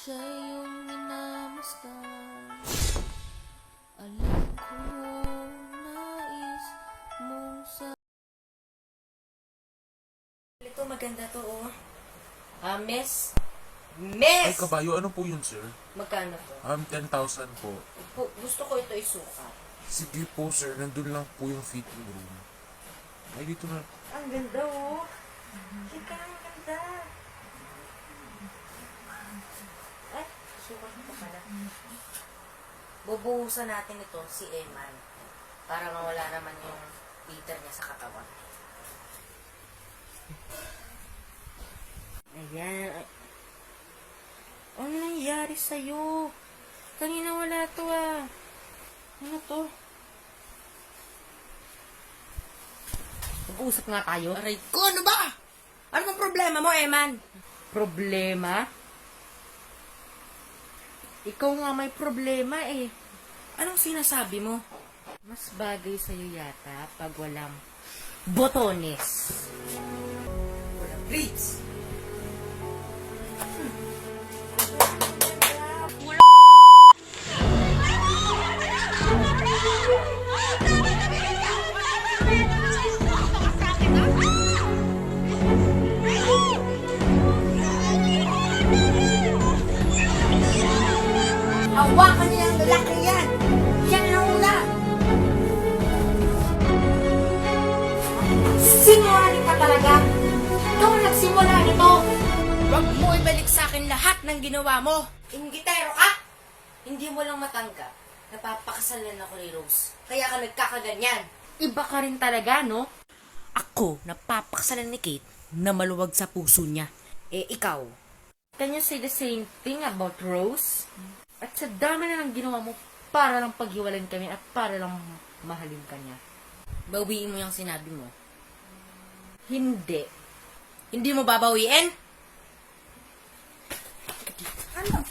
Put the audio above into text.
Siya yung minamasdan. Alam ko, nais mong sa... Ito, maganda to, oh. Miss? Ay, Miss! kabayo, ano po yun, sir? Magkano to? 10,000 po. Gusto ko ito isukat. Sige po, sir. Nandun lang po yung fitting room. Ay, dito na. Ang ganda, oh. Chika, ang ganda. Ay, sukat ko pala. Bubuhusan natin ito si Eman para mawala naman yung Peter niya sa katawan. Ayan. Ano nangyari sa'yo? Kanina wala to, ah. Ano to? Mag-uusap nga tayo. Aray ko, ano ba? Ano bang problema mo, Eman? Problema? Ikaw nga may problema, eh. Anong sinasabi mo? Mas bagay sa'yo yata pag walang botones. Walang pleats. Hawakan niya ang lalaki yan! Yan ang una! Sinungaling ka talaga! Ikaw ang nagsimula nito! Huwag mo ibalik sa akin lahat ng ginawa mo! Inggitero ka! Hindi mo lang matanggap. Napapakasalan ako ni Rose. Kaya ka nagkakaganyan. Iba ka rin talaga, no? Ako, napapakasalan ni Kate na maluwag sa puso niya. Eh, ikaw? Can you say the same thing about Rose? At sa dami na ng ginawa mo para lang paghiwalayin kami at para lang mahalin ka niya. Bawiin mo yung sinabi mo. Hindi. Hindi mo babawiin? Ano?